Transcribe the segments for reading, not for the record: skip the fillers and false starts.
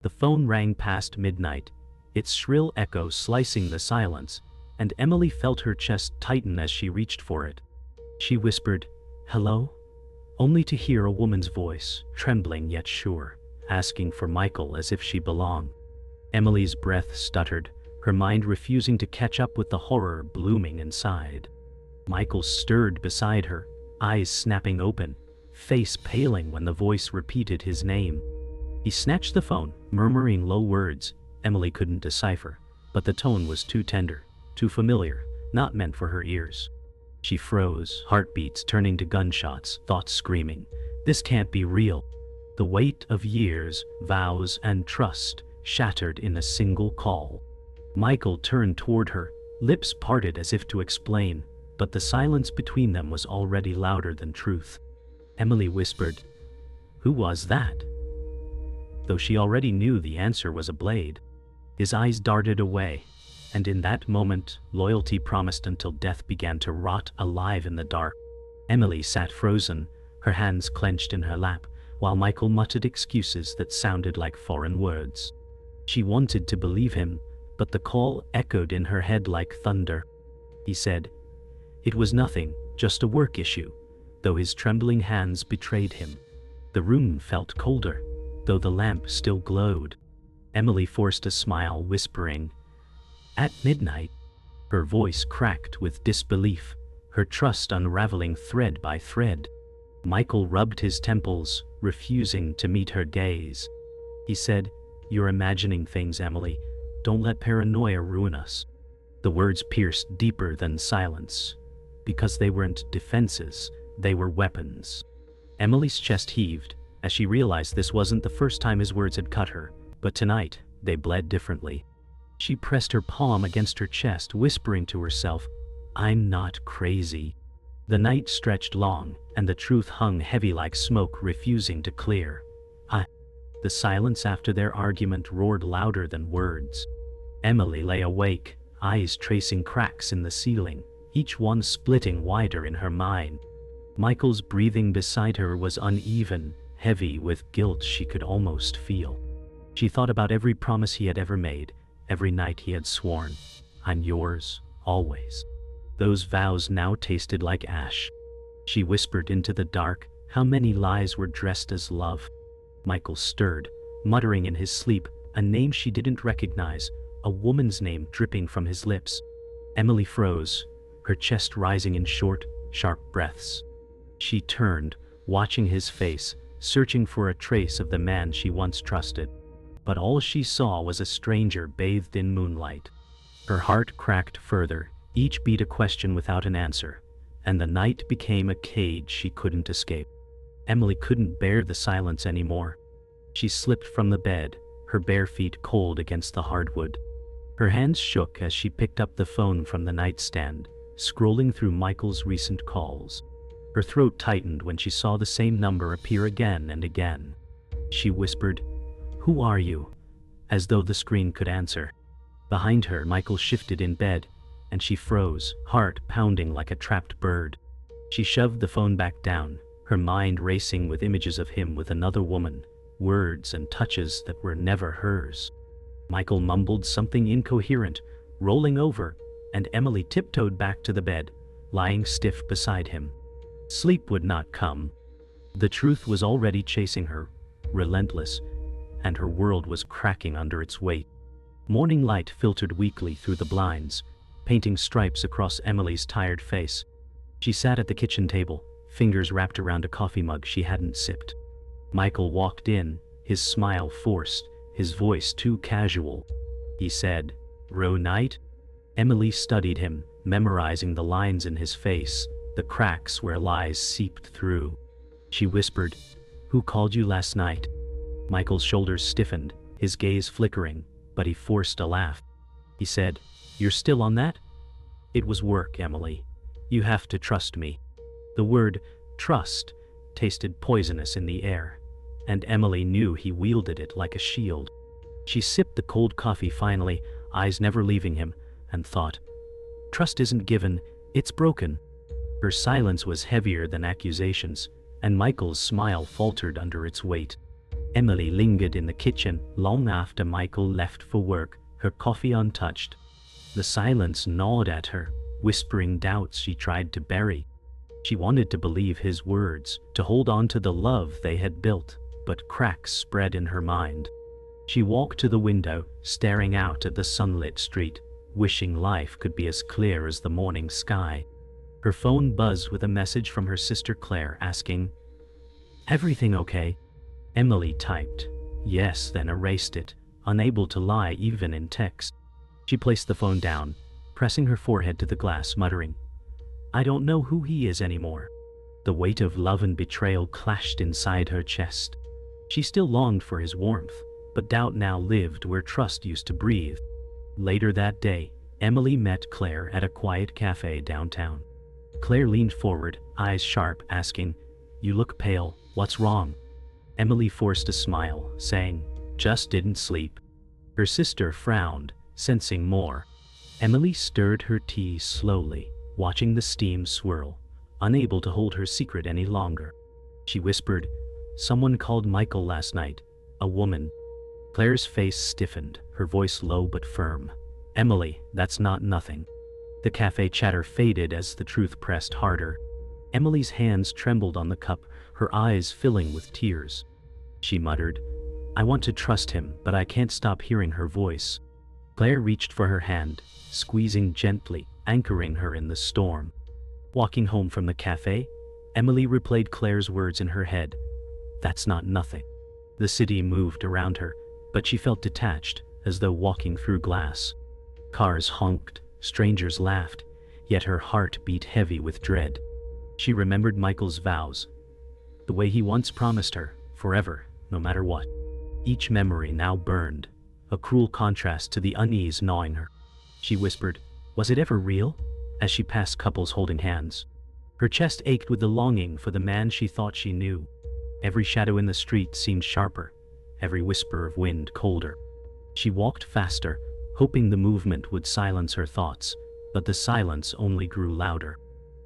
The phone rang past midnight, its shrill echo slicing the silence, and Emily felt her chest tighten as she reached for it. She whispered, "Hello?" only to hear a woman's voice, trembling yet sure, asking for Michael as if she belonged. Emily's breath stuttered, her mind refusing to catch up with the horror blooming inside. Michael stirred beside her, eyes snapping open, face paling when the voice repeated his name. He snatched the phone, murmuring low words Emily couldn't decipher, but the tone was too tender, too familiar, not meant for her ears. She froze, heartbeats turning to gunshots, thoughts screaming, "This can't be real." The weight of years, vows, and trust shattered in a single call. Michael turned toward her, lips parted as if to explain, but the silence between them was already louder than truth. Emily whispered, "Who was that?" Though she already knew the answer was a blade. His eyes darted away, and in that moment, loyalty promised until death began to rot alive in the dark. Emily sat frozen, her hands clenched in her lap, while Michael muttered excuses that sounded like foreign words. She wanted to believe him, but the call echoed in her head like thunder. He said, "It was nothing, just a work issue," though his trembling hands betrayed him. The room felt colder, though the lamp still glowed. Emily forced a smile, whispering, "At midnight?" Her voice cracked with disbelief, her trust unraveling thread by thread. Michael rubbed his temples, refusing to meet her gaze. He said, "You're imagining things, Emily. Don't let paranoia ruin us." The words pierced deeper than silence. Because they weren't defenses, they were weapons. Emily's chest heaved, as she realized this wasn't the first time his words had cut her, but tonight, they bled differently. She pressed her palm against her chest, whispering to herself, "I'm not crazy." The night stretched long, and the truth hung heavy like smoke, refusing to clear. The silence after their argument roared louder than words. Emily lay awake, eyes tracing cracks in the ceiling, each one splitting wider in her mind. Michael's breathing beside her was uneven, heavy with guilt she could almost feel. She thought about every promise he had ever made, every night he had sworn, "I'm yours, always." Those vows now tasted like ash. She whispered into the dark, how many lies were dressed as love. Michael stirred, muttering in his sleep, a name she didn't recognize, a woman's name dripping from his lips. Emily froze, her chest rising in short, sharp breaths. She turned, watching his face, searching for a trace of the man she once trusted. But all she saw was a stranger bathed in moonlight. Her heart cracked further, each beat a question without an answer, and the night became a cage she couldn't escape. Emily couldn't bear the silence anymore. She slipped from the bed, her bare feet cold against the hardwood. Her hands shook as she picked up the phone from the nightstand, scrolling through Michael's recent calls. Her throat tightened when she saw the same number appear again and again. She whispered, "Who are you?" as though the screen could answer. Behind her, Michael shifted in bed, and she froze, heart pounding like a trapped bird. She shoved the phone back down, her mind racing with images of him with another woman, words and touches that were never hers. Michael mumbled something incoherent, rolling over, and Emily tiptoed back to the bed, lying stiff beside him. Sleep would not come. The truth was already chasing her, relentless, and her world was cracking under its weight. Morning light filtered weakly through the blinds, painting stripes across Emily's tired face. She sat at the kitchen table, fingers wrapped around a coffee mug she hadn't sipped. Michael walked in, his smile forced, his voice too casual. He said, "Row night?" Emily studied him, memorizing the lines in his face, the cracks where lies seeped through. She whispered, "Who called you last night?" Michael's shoulders stiffened, his gaze flickering, but he forced a laugh. He said, "You're still on that?" "It was work, Emily. You have to trust me." The word trust tasted poisonous in the air, and Emily knew he wielded it like a shield. She sipped the cold coffee finally, eyes never leaving him, and thought, "Trust isn't given, it's broken." Her silence was heavier than accusations, and Michael's smile faltered under its weight. Emily lingered in the kitchen long after Michael left for work, her coffee untouched. The silence gnawed at her, whispering doubts she tried to bury. She wanted to believe his words, to hold on to the love they had built, but cracks spread in her mind. She walked to the window, staring out at the sunlit street, wishing life could be as clear as the morning sky. Her phone buzzed with a message from her sister Claire asking, "Everything okay?" Emily typed, "Yes," then erased it, unable to lie even in text. She placed the phone down, pressing her forehead to the glass, muttering, "I don't know who he is anymore." The weight of love and betrayal clashed inside her chest. She still longed for his warmth, but doubt now lived where trust used to breathe. Later that day, Emily met Claire at a quiet cafe downtown. Claire leaned forward, eyes sharp, asking, "You look pale, what's wrong?" Emily forced a smile, saying, "Just didn't sleep." Her sister frowned, sensing more. Emily stirred her tea slowly, watching the steam swirl, unable to hold her secret any longer. She whispered, "Someone called Michael last night, a woman." Claire's face stiffened, her voice low but firm. "Emily, that's not nothing." The cafe chatter faded as the truth pressed harder. Emily's hands trembled on the cup, her eyes filling with tears. She muttered, "I want to trust him, but I can't stop hearing her voice." Claire reached for her hand, squeezing gently, anchoring her in the storm. Walking home from the cafe, Emily replayed Claire's words in her head. "That's not nothing." The city moved around her, but she felt detached, as though walking through glass. Cars honked, strangers laughed, yet her heart beat heavy with dread. She remembered Michael's vows, the way he once promised her, forever, no matter what. Each memory now burned, a cruel contrast to the unease gnawing her. She whispered, "Was it ever real?" as she passed couples holding hands. Her chest ached with the longing for the man she thought she knew. Every shadow in the street seemed sharper, every whisper of wind colder. She walked faster, hoping the movement would silence her thoughts, but the silence only grew louder.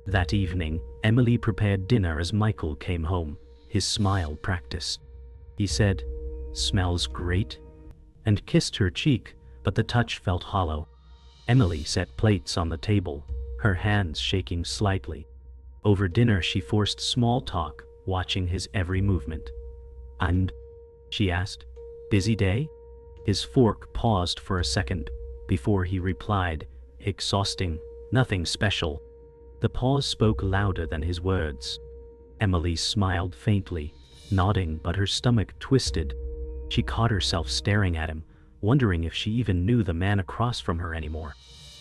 That evening, Emily prepared dinner as Michael came home, his smile practiced. He said, "Smells great," and kissed her cheek, but the touch felt hollow. Emily set plates on the table, her hands shaking slightly. Over dinner she forced small talk, watching his every movement. "And?" she asked. "Busy day?" His fork paused for a second, before he replied, "Exhausting, nothing special." The pause spoke louder than his words. Emily smiled faintly, nodding, but her stomach twisted. She caught herself staring at him, wondering if she even knew the man across from her anymore.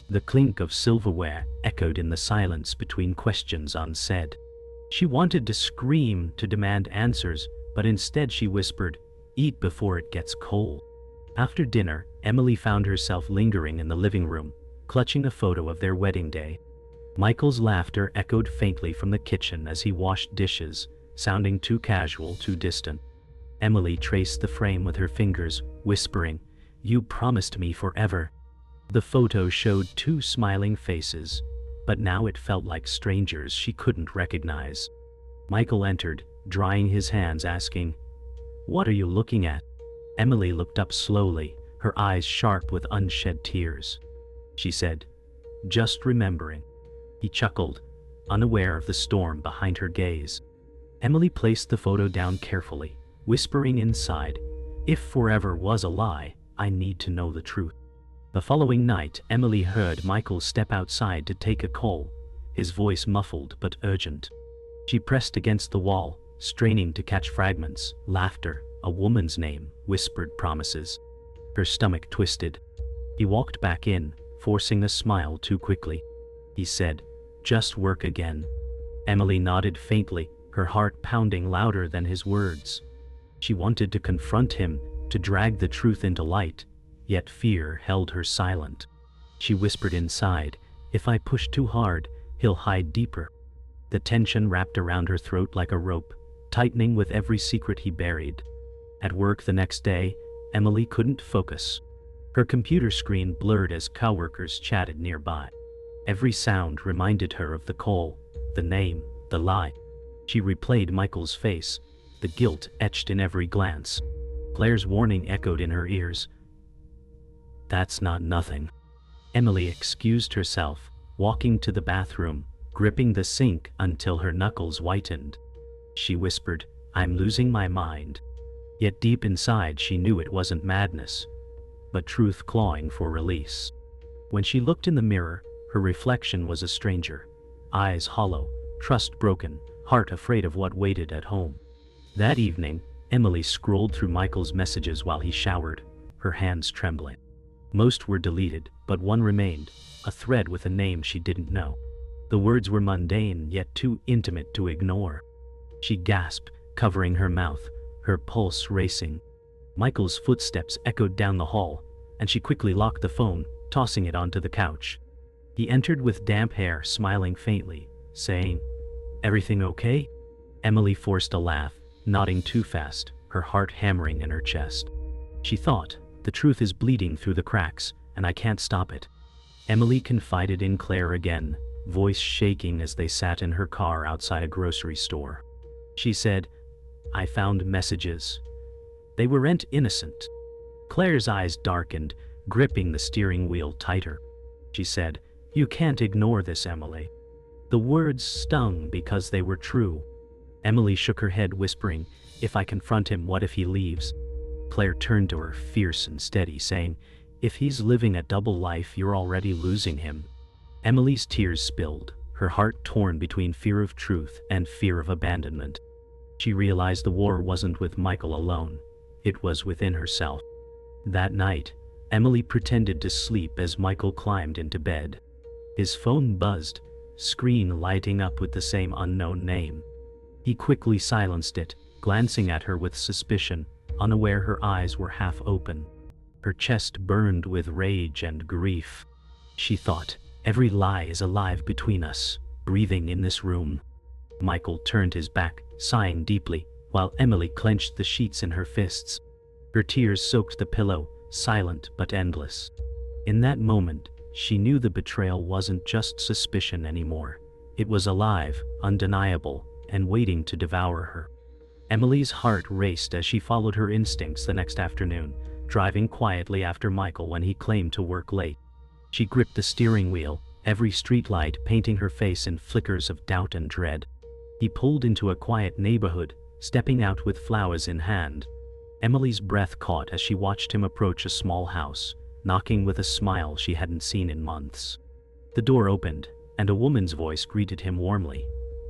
The clink of silverware echoed in the silence between questions unsaid. She wanted to scream, to demand answers, but instead she whispered, "Eat before it gets cold." After dinner, Emily found herself lingering in the living room, clutching a photo of their wedding day. Michael's laughter echoed faintly from the kitchen as he washed dishes, sounding too casual, too distant. Emily traced the frame with her fingers, whispering, "You promised me forever." The photo showed two smiling faces, but now it felt like strangers she couldn't recognize. Michael entered, drying his hands, asking, "What are you looking at?" Emily looked up slowly, her eyes sharp with unshed tears. She said, "Just remembering." He chuckled, unaware of the storm behind her gaze. Emily placed the photo down carefully, whispering inside, "If forever was a lie, I need to know the truth." The following night, Emily heard Michael step outside to take a call, his voice muffled but urgent. She pressed against the wall, straining to catch fragments, laughter, a woman's name, whispered promises. Her stomach twisted. He walked back in, forcing a smile too quickly. He said, "Just work again." Emily nodded faintly, her heart pounding louder than his words. She wanted to confront him, to drag the truth into light, yet fear held her silent. She whispered inside, "If I push too hard, he'll hide deeper." The tension wrapped around her throat like a rope, tightening with every secret he buried. At work the next day, Emily couldn't focus. Her computer screen blurred as coworkers chatted nearby. Every sound reminded her of the call, the name, the lie. She replayed Michael's face, the guilt etched in every glance. Claire's warning echoed in her ears. "That's not nothing." Emily excused herself, walking to the bathroom, gripping the sink until her knuckles whitened. She whispered, "I'm losing my mind." Yet deep inside she knew it wasn't madness, but truth clawing for release. When she looked in the mirror, her reflection was a stranger. Eyes hollow, trust broken, heart afraid of what waited at home. That evening, Emily scrolled through Michael's messages while he showered, her hands trembling. Most were deleted, but one remained, a thread with a name she didn't know. The words were mundane, yet too intimate to ignore. She gasped, covering her mouth, her pulse racing. Michael's footsteps echoed down the hall, and she quickly locked the phone, tossing it onto the couch. He entered with damp hair, smiling faintly, saying, "Everything okay?" Emily forced a laugh, nodding too fast, her heart hammering in her chest. She thought, "The truth is bleeding through the cracks, and I can't stop it." Emily confided in Claire again, voice shaking as they sat in her car outside a grocery store. She said, "I found messages. They weren't innocent." Claire's eyes darkened, gripping the steering wheel tighter. She said, "You can't ignore this, Emily." The words stung because they were true. Emily shook her head, whispering, "If I confront him, what if he leaves?" Claire turned to her, fierce and steady, saying, "If he's living a double life, you're already losing him." Emily's tears spilled, her heart torn between fear of truth and fear of abandonment. She realized the war wasn't with Michael alone, it was within herself. That night, Emily pretended to sleep as Michael climbed into bed. His phone buzzed, screen lighting up with the same unknown name. He quickly silenced it, glancing at her with suspicion, unaware her eyes were half open. Her chest burned with rage and grief. She thought, "Every lie is alive between us, breathing in this room." Michael turned his back, sighing deeply, while Emily clenched the sheets in her fists. Her tears soaked the pillow, silent but endless. In that moment, she knew the betrayal wasn't just suspicion anymore. It was alive, undeniable, and waiting to devour her. Emily's heart raced as she followed her instincts the next afternoon, driving quietly after Michael when he claimed to work late. She gripped the steering wheel, every streetlight painting her face in flickers of doubt and dread. He pulled into a quiet neighborhood, stepping out with flowers in hand. Emily's breath caught as she watched him approach a small house, knocking with a smile she hadn't seen in months. The door opened, and a woman's voice greeted him warmly.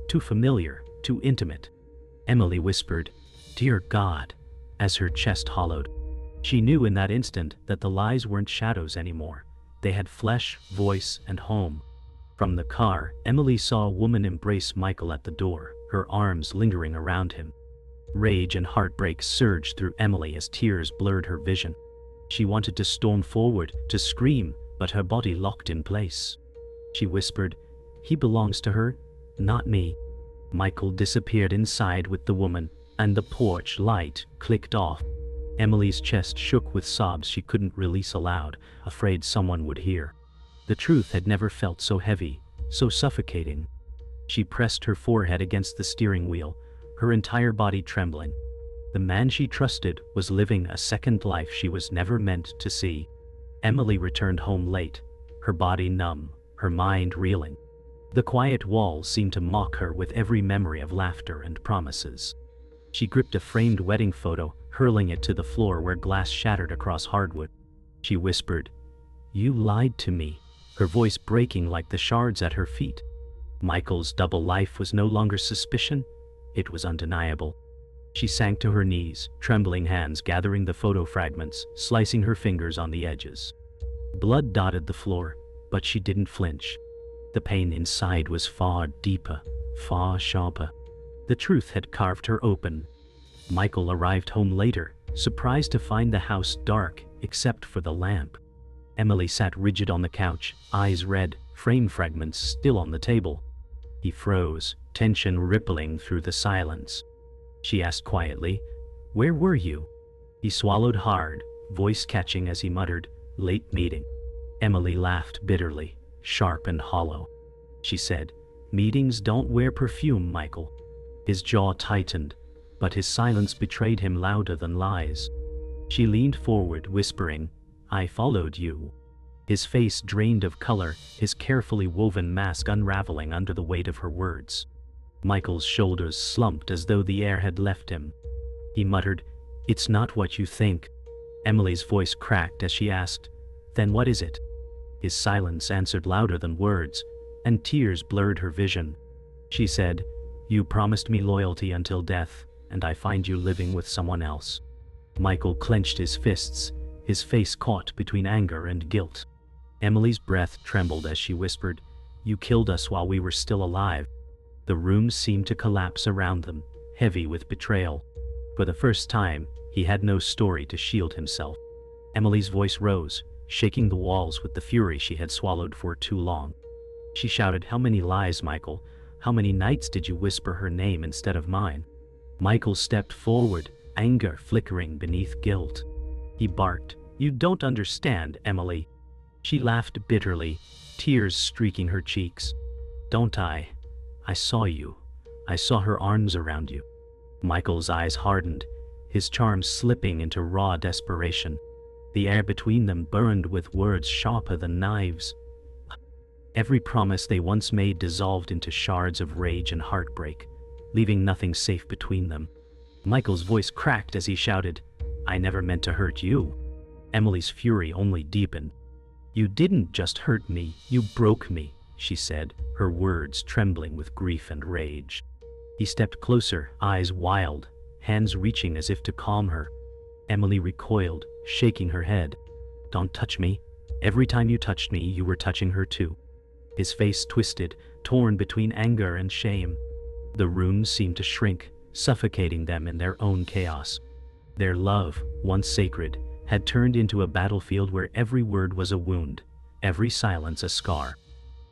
Too familiar, too intimate. Emily whispered, "Dear God," as her chest hollowed. She knew in that instant that the lies weren't shadows anymore. They had flesh, voice, and home. From the car, Emily saw a woman embrace Michael at the door, her arms lingering around him. Rage and heartbreak surged through Emily as tears blurred her vision. She wanted to storm forward, to scream, but her body locked in place. She whispered, "He belongs to her, not me." Michael disappeared inside with the woman, and the porch light clicked off. Emily's chest shook with sobs she couldn't release aloud, afraid someone would hear. The truth had never felt so heavy, so suffocating. She pressed her forehead against the steering wheel, her entire body trembling. The man she trusted was living a second life she was never meant to see. Emily returned home late, her body numb, her mind reeling. The quiet walls seemed to mock her with every memory of laughter and promises. She gripped a framed wedding photo, hurling it to the floor where glass shattered across hardwood. She whispered, "You lied to me," her voice breaking like the shards at her feet. Michael's double life was no longer suspicion, it was undeniable. She sank to her knees, trembling hands gathering the photo fragments, slicing her fingers on the edges. Blood dotted the floor, but she didn't flinch. The pain inside was far deeper, far sharper. The truth had carved her open. Michael arrived home later, surprised to find the house dark except for the lamp. Emily sat rigid on the couch, eyes red, frame fragments still on the table. He froze, tension rippling through the silence. She asked quietly, "Where were you?" He swallowed hard, voice catching as he muttered, "Late meeting." Emily laughed bitterly, sharp and hollow. She said, "Meetings don't wear perfume, Michael." His jaw tightened, but his silence betrayed him louder than lies. She leaned forward, whispering, "I followed you." His face drained of color, his carefully woven mask unraveling under the weight of her words. Michael's shoulders slumped as though the air had left him. He muttered, "It's not what you think." Emily's voice cracked as she asked, "Then what is it?" His silence answered louder than words, and tears blurred her vision. She said, "You promised me loyalty until death, and I find you living with someone else." Michael clenched his fists, his face caught between anger and guilt. Emily's breath trembled as she whispered, "You killed us while we were still alive." The room seemed to collapse around them, heavy with betrayal. For the first time, he had no story to shield himself. Emily's voice rose, shaking the walls with the fury she had swallowed for too long. She shouted, "How many lies, Michael? How many nights did you whisper her name instead of mine?" Michael stepped forward, anger flickering beneath guilt. He barked, "You don't understand, Emily." She laughed bitterly, tears streaking her cheeks. "Don't I? I saw you. I saw her arms around you." Michael's eyes hardened, his charm slipping into raw desperation. The air between them burned with words sharper than knives. Every promise they once made dissolved into shards of rage and heartbreak, leaving nothing safe between them. Michael's voice cracked as he shouted, "I never meant to hurt you." Emily's fury only deepened. "You didn't just hurt me, you broke me," she said, her words trembling with grief and rage. He stepped closer, eyes wild, hands reaching as if to calm her. Emily recoiled, shaking her head. "Don't touch me. Every time you touched me, you were touching her too." His face twisted, torn between anger and shame. The room seemed to shrink, suffocating them in their own chaos. Their love, once sacred, had turned into a battlefield where every word was a wound, every silence a scar.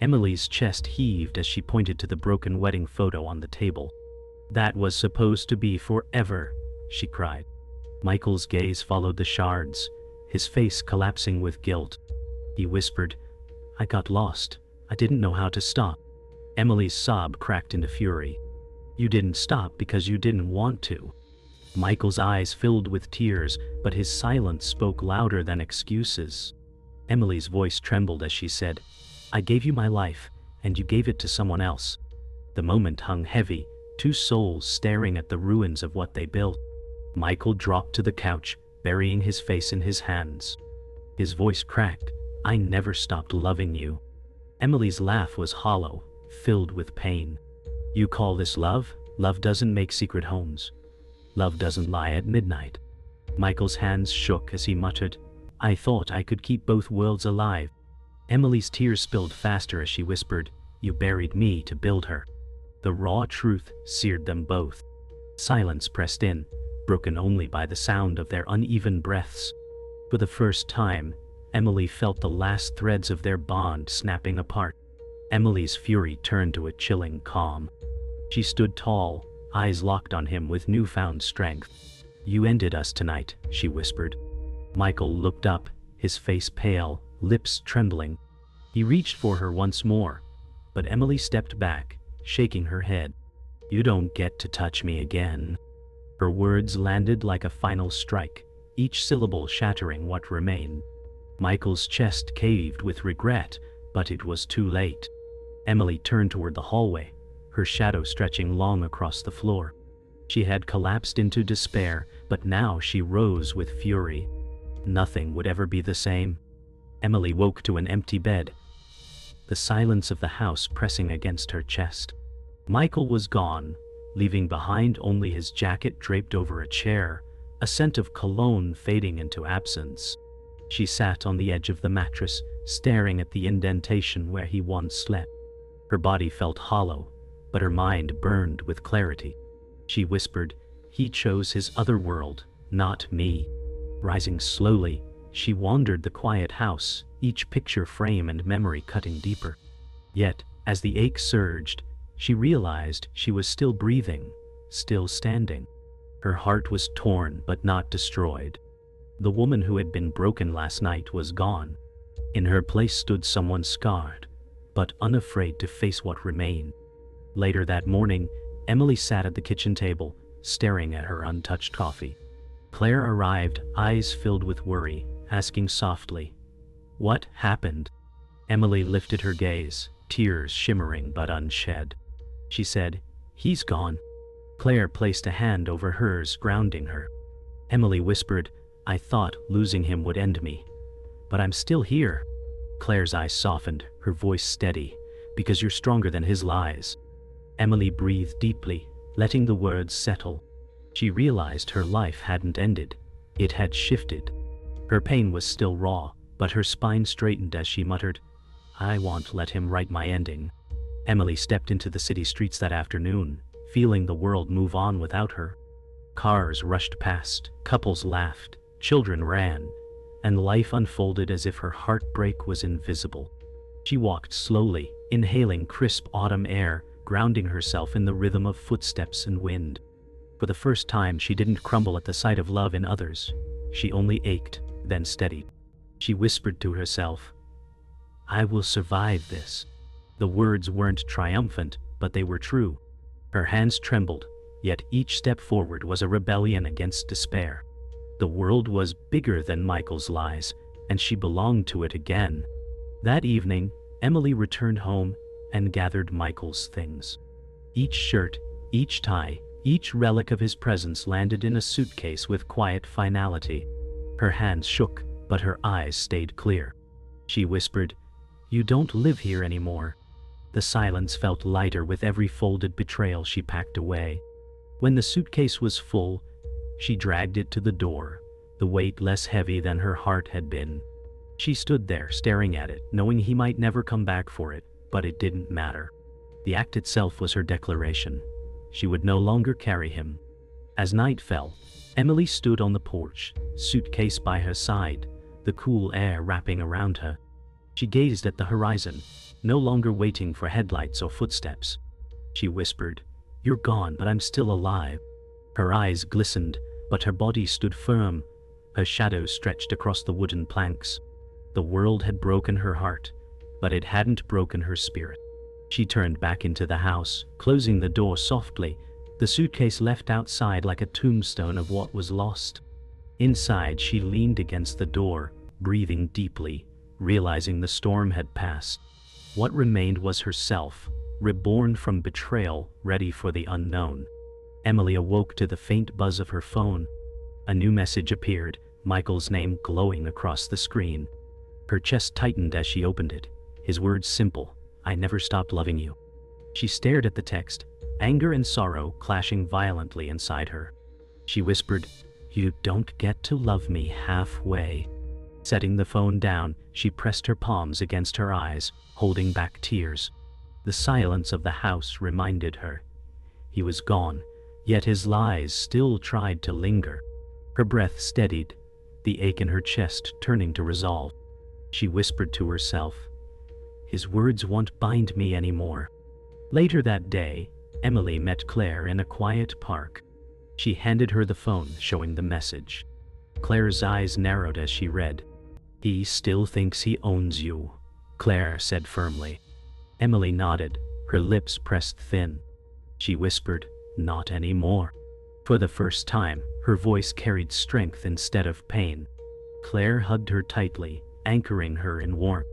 Emily's chest heaved as she pointed to the broken wedding photo on the table. "That was supposed to be forever," she cried. Michael's gaze followed the shards, his face collapsing with guilt. He whispered, "I got lost. I didn't know how to stop." Emily's sob cracked into fury. "You didn't stop because you didn't want to." Michael's eyes filled with tears, but his silence spoke louder than excuses. Emily's voice trembled as she said, "I gave you my life, and you gave it to someone else." The moment hung heavy, two souls staring at the ruins of what they built. Michael dropped to the couch, burying his face in his hands. His voice cracked, "I never stopped loving you." Emily's laugh was hollow, filled with pain. "You call this love? Love doesn't make secret homes. Love doesn't lie at midnight." Michael's hands shook as he muttered, "I thought I could keep both worlds alive." Emily's tears spilled faster as she whispered, "You buried me to build her." The raw truth seared them both. Silence pressed in, broken only by the sound of their uneven breaths. For the first time, Emily felt the last threads of their bond snapping apart. Emily's fury turned to a chilling calm. She stood tall, eyes locked on him with newfound strength. "You ended us tonight," she whispered. Michael looked up, his face pale, lips trembling. He reached for her once more, but Emily stepped back, shaking her head. "You don't get to touch me again." Her words landed like a final strike, each syllable shattering what remained. Michael's chest caved with regret, but it was too late. Emily turned toward the hallway, her shadow stretching long across the floor. She had collapsed into despair, but now she rose with fury. Nothing would ever be the same. Emily woke to an empty bed, the silence of the house pressing against her chest. Michael was gone, leaving behind only his jacket draped over a chair, a scent of cologne fading into absence. She sat on the edge of the mattress, staring at the indentation where he once slept. Her body felt hollow, but her mind burned with clarity. She whispered, "He chose his other world, not me." Rising slowly, she wandered the quiet house, each picture frame and memory cutting deeper. Yet, as the ache surged, she realized she was still breathing, still standing. Her heart was torn but not destroyed. The woman who had been broken last night was gone. In her place stood someone scarred, but unafraid to face what remained. Later that morning, Emily sat at the kitchen table, staring at her untouched coffee. Claire arrived, eyes filled with worry, asking softly, "What happened?" Emily lifted her gaze, tears shimmering but unshed. She said, "He's gone." Claire placed a hand over hers, grounding her. Emily whispered, "I thought losing him would end me. But I'm still here." Claire's eyes softened, her voice steady, "Because you're stronger than his lies." Emily breathed deeply, letting the words settle. She realized her life hadn't ended. It had shifted. Her pain was still raw, but her spine straightened as she muttered, "I won't let him write my ending." Emily stepped into the city streets that afternoon, feeling the world move on without her. Cars rushed past, couples laughed, children ran, and life unfolded as if her heartbreak was invisible. She walked slowly, inhaling crisp autumn air, grounding herself in the rhythm of footsteps and wind. For the first time, she didn't crumble at the sight of love in others. She only ached, then steadied. She whispered to herself, "I will survive this." The words weren't triumphant, but they were true. Her hands trembled, yet each step forward was a rebellion against despair. The world was bigger than Michael's lies, and she belonged to it again. That evening, Emily returned home and gathered Michael's things. Each shirt, each tie, each relic of his presence landed in a suitcase with quiet finality. Her hands shook, but her eyes stayed clear. She whispered, "You don't live here anymore." The silence felt lighter with every folded betrayal she packed away. When the suitcase was full, she dragged it to the door, the weight less heavy than her heart had been. She stood there staring at it, knowing he might never come back for it, but it didn't matter. The act itself was her declaration. She would no longer carry him. As night fell, Emily stood on the porch, suitcase by her side, the cool air wrapping around her. She gazed at the horizon, no longer waiting for headlights or footsteps. She whispered, "You're gone, but I'm still alive." Her eyes glistened, but her body stood firm. Her shadows stretched across the wooden planks. The world had broken her heart, but it hadn't broken her spirit. She turned back into the house, closing the door softly, the suitcase left outside like a tombstone of what was lost. Inside, she leaned against the door, breathing deeply, realizing the storm had passed. What remained was herself, reborn from betrayal, ready for the unknown. Emily awoke to the faint buzz of her phone. A new message appeared, Michael's name glowing across the screen. Her chest tightened as she opened it, his words simple, "I never stopped loving you." She stared at the text, anger and sorrow clashing violently inside her. She whispered, "You don't get to love me halfway." Setting the phone down, she pressed her palms against her eyes, holding back tears. The silence of the house reminded her. He was gone, yet his lies still tried to linger. Her breath steadied, the ache in her chest turning to resolve. She whispered to herself, "His words won't bind me anymore." Later that day, Emily met Claire in a quiet park. She handed her the phone, showing the message. Claire's eyes narrowed as she read. "He still thinks he owns you," Claire said firmly. Emily nodded, her lips pressed thin. She whispered, "Not anymore." For the first time, her voice carried strength instead of pain. Claire hugged her tightly, anchoring her in warmth.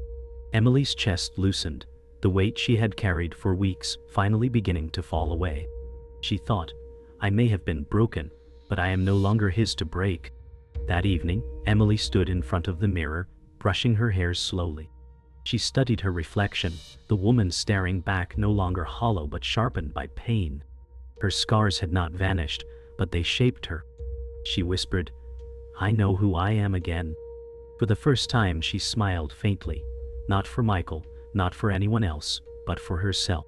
Emily's chest loosened, the weight she had carried for weeks finally beginning to fall away. She thought, "I may have been broken, but I am no longer his to break." That evening, Emily stood in front of the mirror, brushing her hair slowly. She studied her reflection, the woman staring back no longer hollow but sharpened by pain. Her scars had not vanished, but they shaped her. She whispered, "I know who I am again." For the first time, she smiled faintly, not for Michael, not for anyone else, but for herself.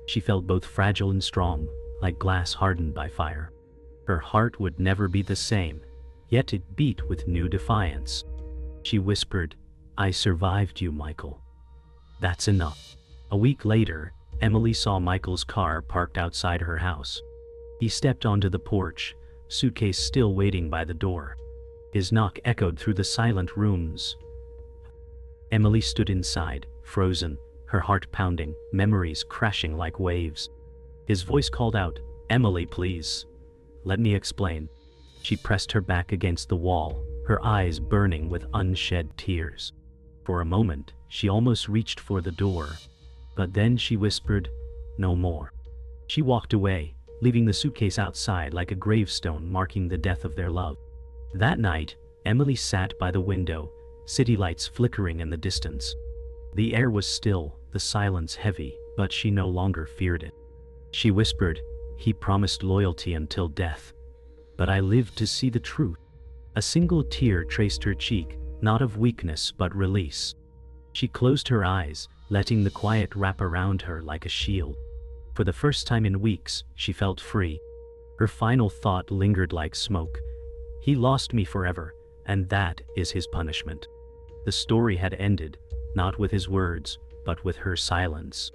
She felt both fragile and strong, like glass hardened by fire. Her heart would never be the same, yet it beat with new defiance. She whispered, "I survived you, Michael. That's enough." A week later, Emily saw Michael's car parked outside her house. He stepped onto the porch, suitcase still waiting by the door. His knock echoed through the silent rooms. Emily stood inside, frozen, her heart pounding, memories crashing like waves. His voice called out, "Emily, please." let me explain. She pressed her back against the wall, her eyes burning with unshed tears. For a moment, she almost reached for the door. But then she whispered, "No more." She walked away, leaving the suitcase outside like a gravestone marking the death of their love. That night, Emily sat by the window, city lights flickering in the distance. The air was still, the silence heavy, but she no longer feared it. She whispered, "He promised loyalty until death. But I lived to see the truth." A single tear traced her cheek, not of weakness but release. She closed her eyes, letting the quiet wrap around her like a shield. For the first time in weeks, she felt free. Her final thought lingered like smoke. He lost me forever, and that is his punishment. The story had ended, not with his words, but with her silence.